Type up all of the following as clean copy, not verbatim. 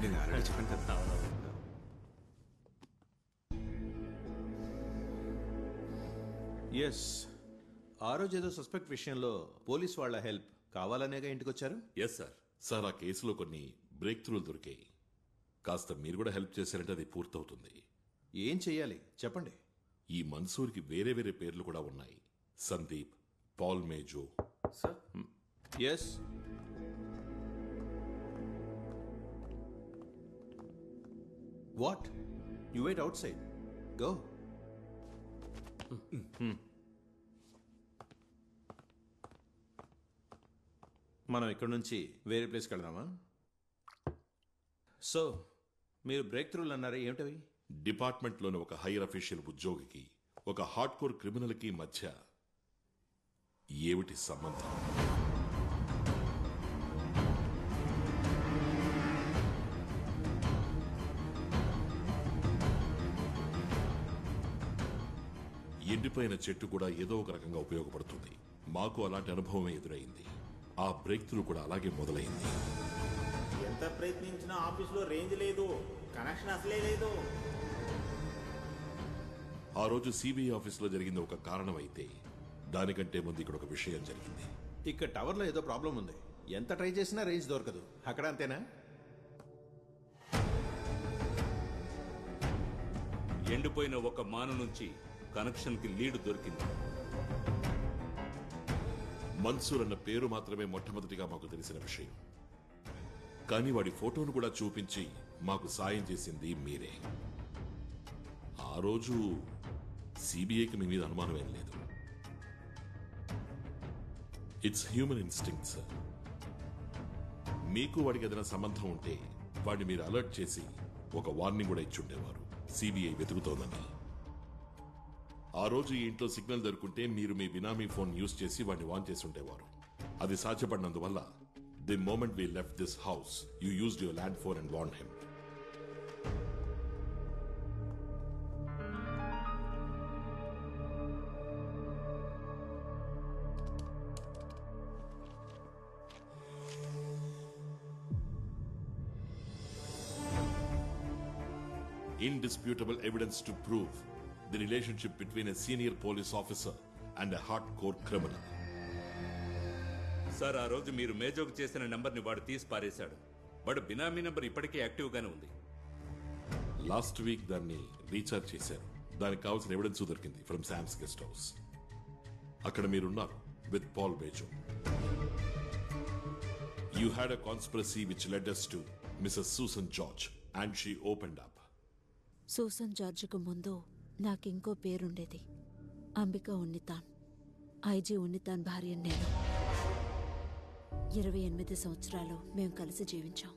నేను ఆల్రెడీ చెప్పాను కదా. ఎస్, ఆ రోజు ఏదో సస్పెక్ట్ విషయంలో పోలీస్ వాళ్ళ హెల్ప్ కావాలనేగా ఇంటికి వచ్చారు. Yes sir. సార్, ఆ కేసులో కొన్ని బ్రేక్ త్రూలు దొరికాయి. కాస్త మీరు కూడా హెల్ప్ చేశారంటే అది పూర్తవుతుంది. ఏం చెయ్యాలి చెప్పండి. ఈ మన్సూర్కి వేరే వేరే పేర్లు కూడా ఉన్నాయి. Sandeep, Paul Mejo. Sir yes, what you wait outside, go. మనం ఇక్కడ నుంచి వేరే ప్లేస్కి వెళ్దామా? సో మీరు బ్రేక్ త్రూలు అన్నారా, ఏమిటవి? డిపార్ట్మెంట్లోని ఒక హైయర్ అఫీషియల్ ఉద్యోగికి ఒక హార్డ్ కోర్ క్రిమినల్కి మధ్య ఏమిటి సంబంధం? ఎండిపోయిన చెట్టు కూడా ఏదో ఒక రకంగా ఉపయోగపడుతుంది. మాకు అలాంటి అనుభవమే ఎదురైంది. ఆ బ్రేక్ త్రూ కూడా అలాగే మొదలైంది. ఎంత ప్రయత్నించినా ఆఫీసులో రేంజ్ లేదు, కనెక్షన్ అసలే లేదు. ఆ రోజు సిబిఐ ఆఫీసులో జరిగింది ఒక కారణం అయితే, దానికంటే ముందు ఇక్కడ ఒక విషయం జరిగింది. ఇక్కడ టవర్లో ఏదో ప్రాబ్లం ఉంది. ఎంత ట్రై చేసినా రేంజ్ దొరకదు. అక్కడ అంతేనా? ఎండిపోయిన ఒక మాను నుంచి కనెక్షన్ కి లీడ్ దొరికింది. మన్సూర్ అన్న పేరు మాత్రమే మొట్టమొదటిగా మాకు తెలిసిన విషయం. కానీ వాడి ఫోటోను కూడా చూపించి మాకు సాయం చేసింది మీరే. ఆ రోజు సిబిఐకి మీ మీద అనుమానం ఏం లేదు. It's human instinct sir. మీకు వాడికి ఏదైనా సంబంధం ఉంటే వాడిని మీరు అలర్ట్ చేసి ఒక వార్నింగ్ కూడా ఇచ్చుండేవారు, సిబిఐ వెతుకుతోందని. ఆ రోజు ఈ ఇంట్లో సిగ్నల్ దొరుకుంటే మీరు మీ బినామీ ఫోన్ యూజ్ చేసి వాడిని వాన్ చేసి ఉండేవారు. అది సాధ్యపడినందువల్ల the moment we left this house you used your land phone and warn him. Indisputable evidence to prove the relationship between a senior police officer and a hardcore criminal. Sir, ఆ రోజు మీరు మేజోకు చేసిన నెంబర్ని వాడు తీసి పారేశాడు. వాడు బినామీ నెంబర్ ఇప్పటికీ యాక్టివ్ గానే ఉంది. లాస్ట్ వీక్ దాన్ని రీఛార్జ్ చేశారు. దానికి కావాల్సిన ఎవిడెన్స్ దొరికింది ఫ్రమ్ శామ్స్ గెస్ట్ హౌస్. అక్కడ మీరున్నారు with Paul Bejo. You had a conspiracy which led us to Mrs. Susan George and she opened up. Susan జార్జ్కు ముందు నాకింకో పేరుండేది, అంబిక ఉన్నితాన్. ఐజీ ఉన్నితాన్ భార్య నేను. 28 సంవత్సరాలు మేము కలిసి జీవించాం.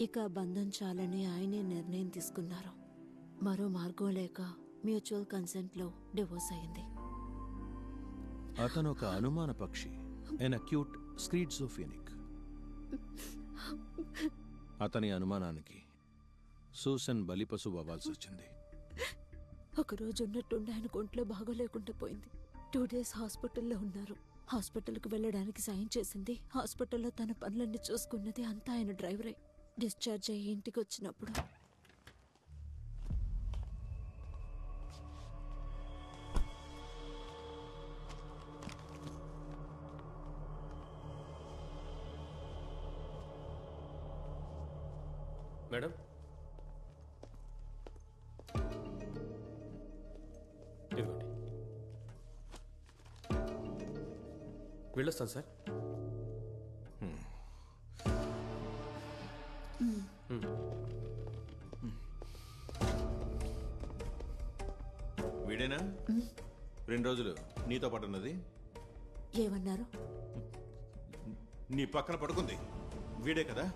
ఇక బంధం చాలని ఆయనే నిర్ణయం తీసుకున్నారు. మరో మార్గం లేక మ్యూచువల్ కన్సెంట్లో డివోర్స్ అయింది. అతను ఒక అనుమాన పక్షి, ఎన్ అక్యూట్ స్క్రీడ్జోఫెనిక్. అతని అనుమానానికి సూసన్ బలిపశువు అవ్వాల్సి వచ్చింది. ఒకరోజు ఉన్నట్టుండి ఆయన ఒంట్లో బాగోలేకుండా పోయింది. 2 days హాస్పిటల్లో ఉన్నారు. హాస్పిటల్కి వెళ్ళడానికి సాయం చేసింది, హాస్పిటల్లో తన పనులన్నీ చూసుకున్నది అంతా ఆయన డ్రైవరే. డిశ్చార్జ్ అయ్యి ఇంటికి వచ్చినప్పుడు మేడం, ఇదిగోండి. వెళ్ళొస్తాను సార్. వీడేనా 2 రోజులు నీతో పాటు ఉన్నది? ఏమన్నారు? నీ పక్కన పడుకుంది వీడే కదా?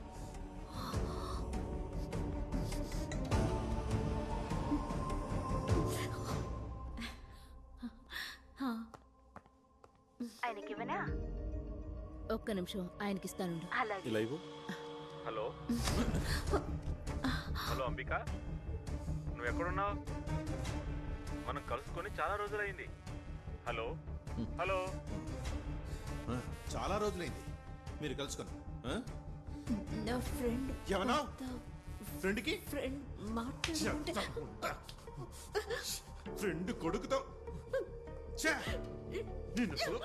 ఆయనకివనా? ఒక్క నిమిషం, ఆయనకిస్తాను. ఇలా ఇవ్వు. హలో హలో అంబిక, నువ్వు ఎక్కడున్నావు? మనం కలుసుకొని చాలా రోజులైంది. Hello hello. చాలా రోజులైంది మీరు కలుసుకొని. నా ఫ్రెండ్ ఏమన్నా? ఫ్రెండ్కి ఫ్రెండ్ మాట్లాడుతుంటే ఫ్రెండ్ కొడుకుతో ఛే! నిన్ను అసలు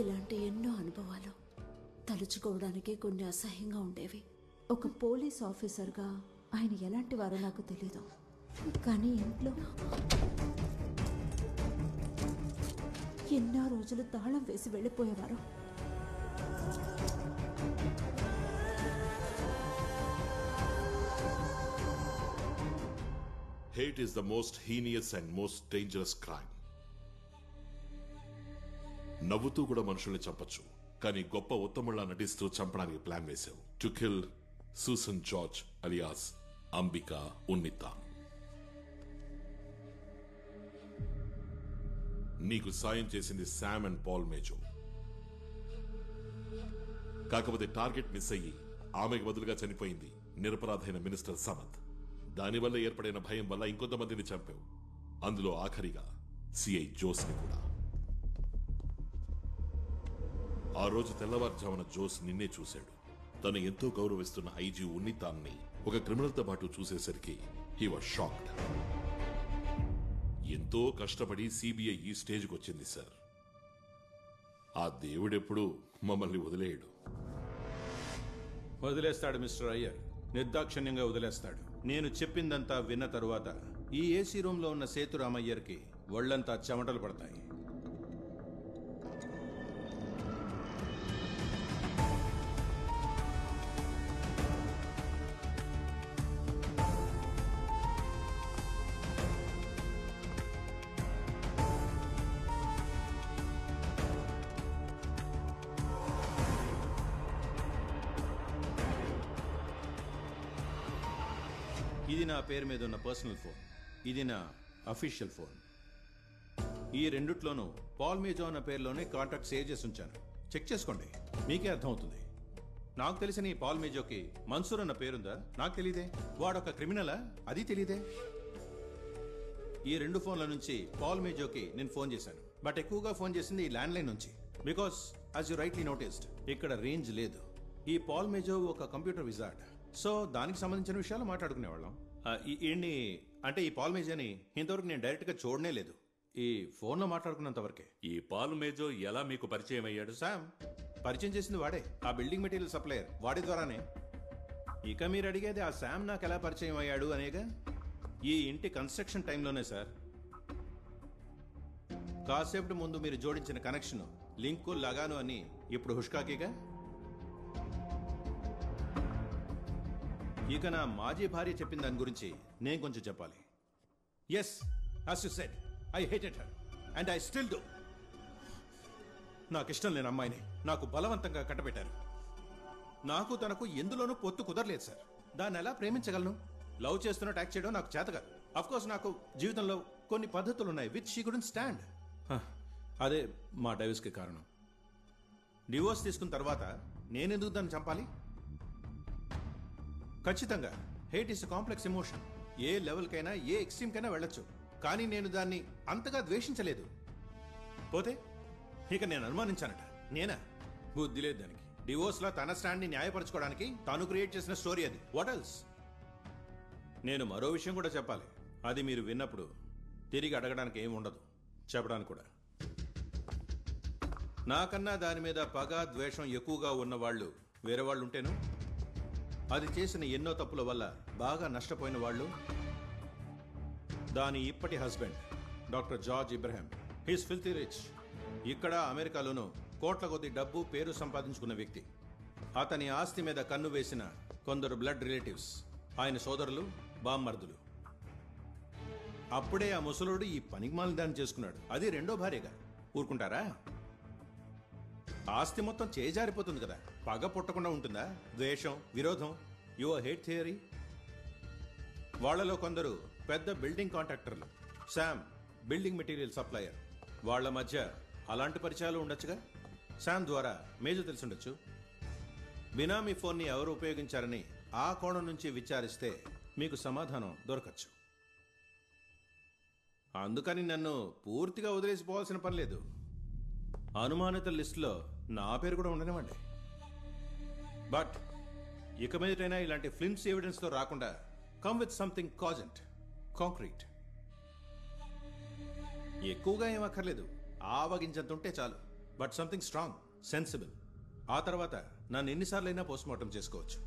ఇలాంటి ఎన్నో అనుభవాలు తలుచుకోవడానికే కొన్ని అసహ్యంగా ఉండేవి. ఒక పోలీస్ ఆఫీసర్గా ఆయన ఎలాంటి వారో నాకు తెలీదు, కానీ ఇంట్లో ఎన్నో రోజులు తాళం వేసి వెళ్ళిపోయేవారు. Hate is the most heinous and most dangerous crime. నవ్వుతూ కూడా మనుషుల్ని చంపచ్చు, కానీ గొప్ప ఉత్తముళ్ళ నటిస్తూ చంపడానికి ప్లాన్ వేశావు. To kill Susan George alias Ambika Unnithan. నీకు సాయం చేసింది శామ్ అండ్ పాల్ మేజో. కాకపోతే టార్గెట్ మిస్ అయ్యి ఆమెకు బదులుగా చనిపోయింది నిరపరాధైన మినిస్టర్ సమత్. దానివల్ల ఏర్పడిన భయం వల్ల ఇంకొంతమందిని చంపావు, అందులో ఆఖరిగా సిఐ జోస్ని కూడా. ఆ రోజు తెల్లవారుజామున జోస్ నిన్నే చూశాడు. తను ఎంతో గౌరవిస్తున్న ఐజీ ఉన్నితాన్ని ఒక క్రిమినల్తో పాటు చూసేసరికి హీ వాజ్ షాక్డ్. ఎంతో కష్టపడి సిబిఐ ఈ స్టేజ్కి వచ్చింది సార్. ఆ దేవుడెప్పుడు మమ్మల్ని వదిలేయడు. వదిలేస్తాడు మిస్టర్ అయ్యర్, నిర్దాక్షిణ్యంగా వదిలేస్తాడు. నేను చెప్పిందంతా విన్న తరువాత ఈ ఏసీ రూమ్ లో ఉన్న సేతురామయ్యర్కి ఒళ్లంతా చెమటలు పడతాయి. ఇది నా పేరు మీద ఉన్న పర్సనల్ ఫోన్, ఇది నా అఫీషియల్ ఫోన్. ఈ రెండిట్లోనూ పాల్ మేజో అన్న పేరులోనే కాంటాక్ట్ సేవ్ చేసి ఉంచాను. చెక్ చేసుకోండి, మీకే అర్థమవుతుంది. నాకు తెలిసిన ఈ పాల్ మేజోకి మన్సూర్ అన్న పేరుందా? నాకు తెలీదే. వాడొక క్రిమినలా? అది తెలీదే. ఈ రెండు ఫోన్ల నుంచి పాల్ మేజోకి నేను ఫోన్ చేశాను, బట్ ఎక్కువగా ఫోన్ చేసింది ఈ ల్యాండ్ లైన్ నుంచి. Because as you rightly noticed, ఇక్కడ రేంజ్ లేదు. ఈ పాల్ మేజో ఒక కంప్యూటర్ విజార్డ్, సో దానికి సంబంధించిన విషయాలు మాట్లాడుకునేవాళ్ళం. ఈ పాల్ మేజోని ఇంతవరకు నేను డైరెక్ట్గా చూడనే లేదు. ఈ ఫోన్లో మాట్లాడుకున్నంత వరకే. ఈ పాల్ మేజో ఎలా మీకు పరిచయం అయ్యాడు? శామ్ పరిచయం చేసింది వాడే, ఆ బిల్డింగ్ మెటీరియల్ సప్లయర్, వాడి ద్వారానే. ఇక మీరు అడిగేది ఆ శామ్ నాకు ఎలా పరిచయం అయ్యాడు అనేగా. ఈ ఇంటి కన్స్ట్రక్షన్ టైంలోనే సార్. కాసేపటి ముందు మీరు జోడించిన కనెక్షన్, లింకు, లగాను అని ఇప్పుడు హుష్కాకీగా. ఇక నా మాజీ భార్య చెప్పిన దాని గురించి నేను కొంచెం చెప్పాలి. Yes, as you said, I hated her and I still do. నాకు ఇష్టం లేని అమ్మాయిని నాకు బలవంతంగా కట్టబెట్టారు. నాకు తనకు ఎందులోనూ పొత్తు కుదరలేదు సార్. దాన్ని ఎలా ప్రేమించగలను? లవ్ చేస్తున్నట్టు యాక్ట్ చేయడం నాకు చేత కాదు. అఫ్ కోర్స్ నాకు జీవితంలో కొన్ని పద్ధతులు ఉన్నాయి విచ్ షీ కుడెంట్ స్టాండ్. అదే మా డైవర్స్కి కారణం. డివోర్స్ తీసుకున్న తర్వాత నేనెందుకు దాన్ని చంపాలి? ఖచ్చితంగా హేట్ ఇస్ కాంప్లెక్స్ ఎమోషన్. ఏ లెవెల్కైనా ఏ ఎక్స్ట్రీమ్కైనా వెళ్ళొచ్చు, కానీ నేను దాన్ని అంతగా ద్వేషించలేదు. పోతే ఇక నేను అనుమానించానట. నేనా? బుద్ధి లేదు దానికి. డివోర్స్లో తన స్టాండ్ని న్యాయపరచుకోవడానికి తాను క్రియేట్ చేసిన స్టోరీ అది. What else? నేను మరో విషయం కూడా చెప్పాలి. అది మీరు విన్నప్పుడు తిరిగి అడగడానికి ఏమి ఉండదు, చెప్పడానికి కూడా. నాకన్నా దాని మీద పగ, ద్వేషం ఎక్కువగా ఉన్నవాళ్ళు వేరే వాళ్ళు ఉంటేను, అది చేసిన ఎన్నో తప్పుల వల్ల బాగా నష్టపోయిన వాళ్ళు, దాని ఇప్పటి husband doctor George ఇబ్రహాం. He's filthy rich. ఇక్కడ అమెరికాలోనూ కోట్ల కొద్ది డబ్బు, పేరు సంపాదించుకున్న వ్యక్తి. అతని ఆస్తి మీద కన్ను వేసిన కొందరు బ్లడ్ రిలేటివ్స్, ఆయన సోదరులు, బామ్మర్దులు. అప్పుడే ఆ ముసలుడు ఈ పనికిమాలిన దాన్ని చేసుకున్నాడు, అది రెండో భార్యగా. ఊరుకుంటారా? ఆస్తి మొత్తం చేజారిపోతుంది కదా. పగ పుట్టకుండా ఉంటుందా? ద్వేషం, విరోధం, యువర్ హేట్ థియరీ. వాళ్లలో కొందరు పెద్ద బిల్డింగ్ కాంట్రాక్టర్లు, శామ్ బిల్డింగ్ మెటీరియల్ సప్లయర్. వాళ్ల మధ్య అలాంటి పరిచయాలు ఉండొచ్చుగా. శామ్ ద్వారా మేజో తెలిసిండొచ్చు. బినామీ ఫోన్ని ఎవరు ఉపయోగించారని ఆ కోణం నుంచి విచారిస్తే మీకు సమాధానం దొరకచ్చు. అందుకని నన్ను పూర్తిగా వదిలేసిపోవాల్సిన పని లేదు. అనుమానిత లిస్టులో నా పేరు కూడా ఉండనివ్వండి. బట్ ఇక మీదటైనా ఇలాంటి ఫ్లిమ్స్ ఎవిడెన్స్తో రాకుండా come with something cogent, concrete. ఎక్కువగా ఏం అక్కర్లేదు, ఆవగించంత ఉంటే చాలు. But something strong, sensible. ఆ తర్వాత నన్ను ఎన్నిసార్లైనా పోస్ట్మార్టం చేసుకోవచ్చు.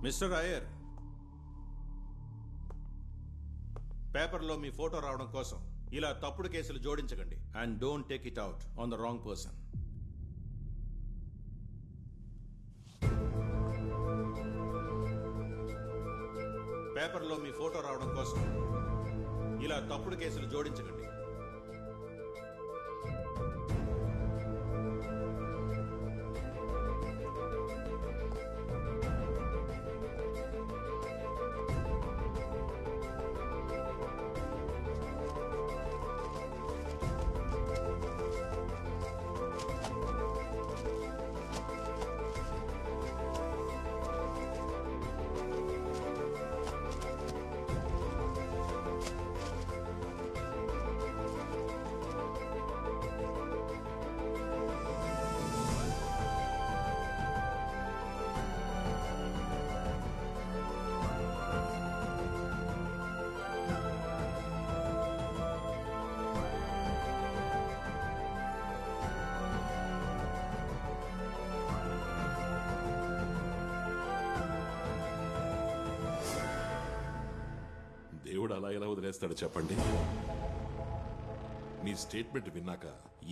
మిస్టర్ అయ్యర్, పేపర్లో మీ ఫోటో రావడం కోసం ఇలా తప్పుడు కేసులు జోడించకండి. And don't take it out on the wrong person. పేపర్లో మీ ఫోటో రావడం కోసం ఇలా తప్పుడు కేసులు జోడించకండి. దేవుడు అలా ఎలా వదిలేస్తాడు చెప్పండి? మీ స్టేట్మెంట్ విన్నాక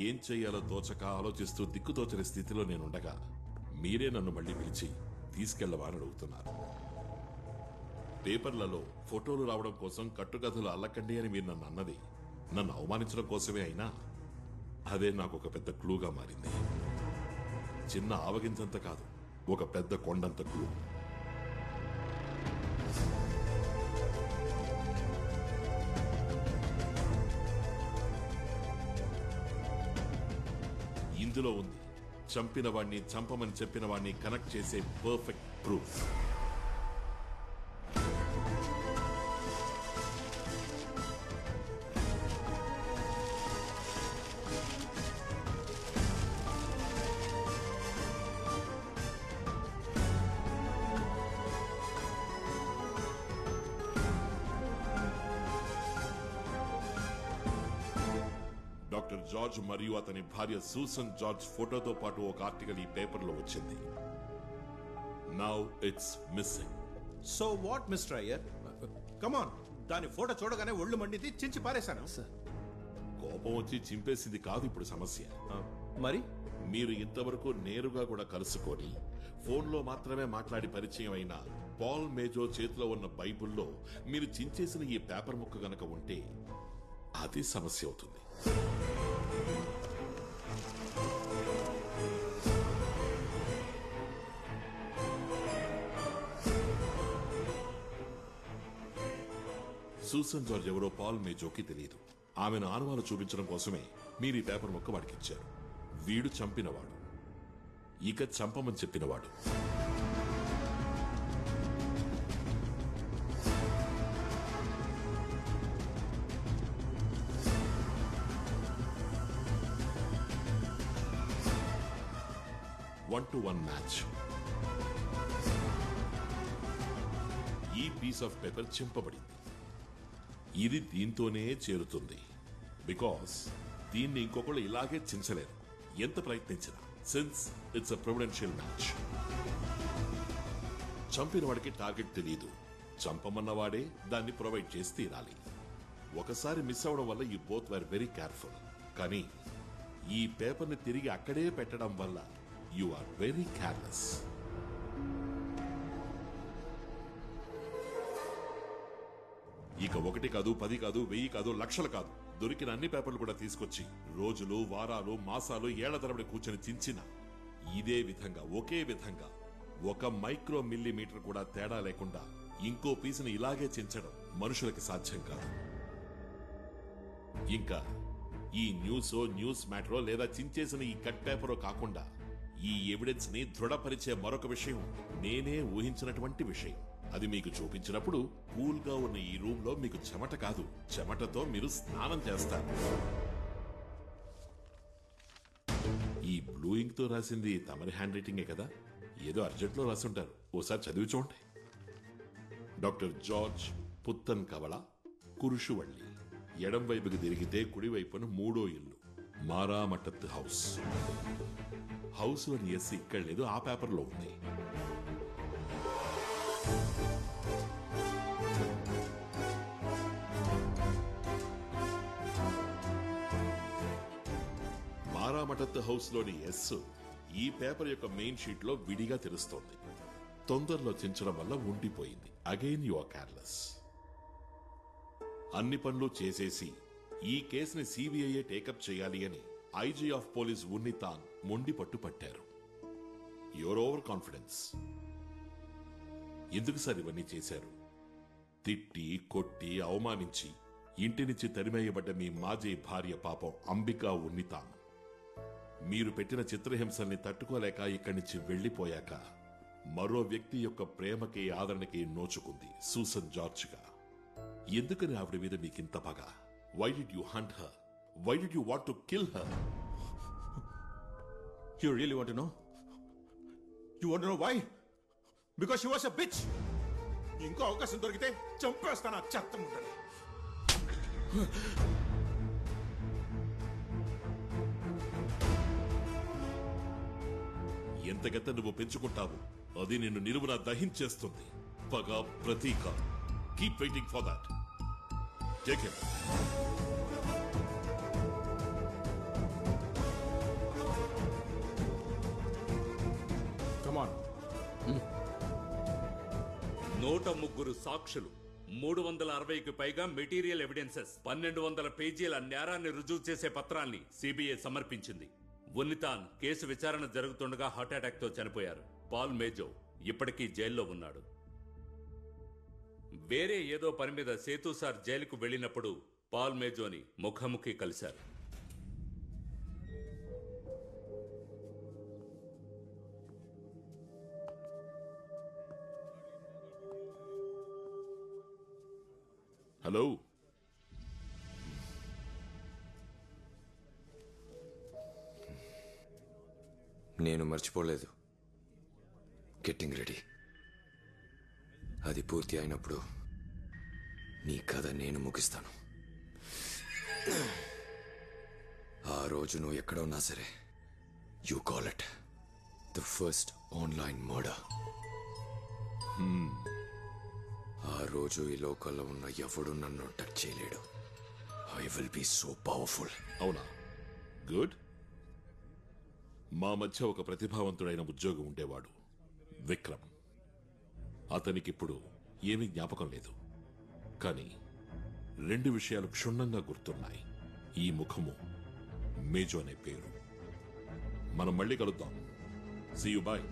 ఏం చెయ్యాలో తోచక ఆలోచిస్తూ దిక్కుతోచని స్థితిలో నేనుండగా మీరే నన్ను మళ్ళీ పిలిచి తీసుకెళ్లవని అడుగుతున్నారు. పేపర్లలో ఫోటోలు రావడం కోసం కట్టుకథలు అల్లకండి అని మీరు నన్ను అన్నది నన్ను అవమానించడం కోసమే అయినా అదే నాకు ఒక పెద్ద క్లూగా మారింది. చిన్న ఆవగించంత కాదు, ఒక పెద్ద కొండంత క్లూ. ఇందులో ఉంది చంపిన వాణ్ణి చంపమని చెప్పిన వాణ్ణి కనెక్ట్ చేసే పర్ఫెక్ట్ ప్రూఫ్. డాక్టర్ జార్జ్ మరియు అతని భార్య సూసన్ జార్జ్ ఫోటోతో పాటు ఒక ఆర్టికల్ ఈ పేపర్లో వచ్చింది. Now it's missing. So what mister Iyer? Come on, దాని ఫోటో చూడగానే ఒళ్ళు మండిది, చించి పారేశాను. కోపం వచ్చి చింపేసింది కాదు ఇప్పుడు సమస్య. మరి మీరు ఇంతవరకు నేరుగా కూడా కలుసుకొని ఫోన్లో మాత్రమే మాట్లాడి పరిచయం అయిన పాల్ మేజో చేతిలో ఉన్న బైబుల్లో మీరు చించేసిన ఈ పేపర్ ముక్క గనక ఉంటే అది సమస్య అవుతుంది. సూసన్ జార్జ్ ఎవరో పాల్ మేజోకి తెలియదు. ఆమెను ఆనవాలు చూపించడం కోసమే మీరు ఈ పేపర్ మొక్క వాడికిచ్చారు. వీడు చంపినవాడు, ఇక చంపమని చెప్పినవాడు. Two one match. ఈ పీస్ ఆఫ్ పేపర్ చింపబడింది. ఇది దీంతోనే చేరుతుంది. బికాస్ దీన్ని ఇంకొకళ్ళు ఇలాగే చించలేరు ఎంత ప్రయత్నించినా, since it's a providential match. చంపిన వాడికి టార్గెట్ తెలియదు, చంపమన్నవాడే దాన్ని ప్రొవైడ్ చేసి తీరాలి. ఒకసారి మిస్ అవడం వల్ల you both were very careful. కానీ ఈ పేపర్ని తిరిగి అక్కడే పెట్టడం వల్ల యు ఆర్ వెరీ కేర్లెస్. ఇక 1 కాదు, 10 కాదు, 1000 కాదు, లక్షలు కాదు, దొరికిన అన్ని పేపర్లు కూడా తీసుకొచ్చి రోజులు, వారాలు, మాసాలు, ఏళ్ల తరబడి కూర్చొని చించిన ఇదే విధంగా, ఒకే విధంగా 1 మైక్రో మిల్లీమీటర్ కూడా తేడా లేకుండా ఇంకో పీసుని ఇలాగే చించడం మనుషులకి సాధ్యం కాదు. ఇంకా ఈ న్యూస్ మ్యాటరో లేదా చించేసిన ఈ కట్ పేపరో కాకుండా ఈ ఎవిడెన్స్ ని దృఢపరిచే మరొక విషయం నేనే ఊహించినటువంటి విషయం. అది మీకు చూపించినప్పుడు కూల్ గా ఉన్న ఈ రూమ్ లో మీకు చెమట కాదు, చెమటతో మీరు స్నానం చేస్తారు. ఈ బ్లూ ఇంక్ తో రాసింది తమరి హ్యాండ్ రైటింగే కదా? ఏదో అర్జెంట్ లో రాసుంటారు, ఓసారి చదివి చూడండి. డాక్టర్ జార్జ్ పుత్తన్ కవల, కురుషువళ్ళి. ఎడం వైపుకి తిరిగితే కుడివైపున 3వ ఇల్లు, మారామటత్ హౌస్. హౌస్ అని ఎస్ ఇక్కడ లేదు, ఆ పేపర్లో ఉంది. మారామటత్ హౌస్ లోని ఎస్ ఈ పేపర్ యొక్క మెయిన్ షీట్ లో విడిగా తెలుస్తోంది. తొందరలో చించడం వల్ల ఉండిపోయింది. Again you are careless. అన్ని పనులు చేసేసి ఈ కేసుని సిబిఐ టేకప్ చేయాలి అని ఐజీ ఆఫ్ పోలీస్ ఉన్నితాన్ మొండి పట్టు పట్టారు. Your over confidence. ఎందుకు సార్ ఇవన్నీ చేశారు? తిట్టి, కొట్టి, అవమానించి ఇంటి నుంచి తరిమేయబడ్డ మీ మాజీ భార్య పాపం అంబికా ఉన్నితాన్ మీరు పెట్టిన చిత్రహింసల్ని తట్టుకోలేక ఇక్కడి నుంచి వెళ్లిపోయాక మరో వ్యక్తి యొక్క ప్రేమకి, ఆదరణకి నోచుకుంది సూసన్ జార్జ్గా. ఎందుకని ఆవిడ మీద మీకింత పగ? Why did you hunt her? Why did you want to kill her? You really want to know? You want to know why? Because she was a bitch. ఇంకో అవకాశం దొరికితే చంపేస్తాను ఆ చెత్త ముందని. ఎంతగత నువ్వు పెంచుకుంటావు అది నిన్ను నిలువున దహించేస్తుంది. పగ, ప్రతీక. Keep waiting for that. Take it. Come on. 103 సాక్షులు, 360కి పైగా మెటీరియల్ ఎవిడెన్సెస్, 1200 పేజీల నేరాన్ని రుజువు చేసే పత్రాల్ని సిబిఐ సమర్పించింది. ఉన్నితాన్ కేసు విచారణ జరుగుతుండగా హార్ట్అటాక్ తో చనిపోయారు. పాల్ మేజో ఇప్పటికీ జైల్లో ఉన్నాడు. వేరే ఏదో పని మీద సేతు సార్ జైలుకు వెళ్ళినప్పుడు పాల్ మేజోని ముఖాముఖి కలిశారు. హలో. నేను మర్చిపోలేదు. Getting ready. అది పూర్తి అయినప్పుడు నీ కథ నేను ముగిస్తాను. ఆ రోజు నువ్వు ఎక్కడ ఉన్నా సరే, you call it the first online murder. ఆ రోజు ఈ లోకల్లో ఉన్న ఎవడు నన్ను టచ్ చేయలేడు. I will be so powerful. అవునా? గుడ్. మా మధ్య ఒక ప్రతిభావంతుడైన ఉద్యోగి ఉండేవాడు, విక్రమ్. అతనికిప్పుడు ఏమీ జ్ఞాపకం లేదు, కానీ 2 విషయాలు క్షుణ్ణంగా గుర్తున్నాయి. ఈ ముఖము, మేజో అనే పేరు. మనం మళ్ళీ కలుద్దాం. See you. బాయ్.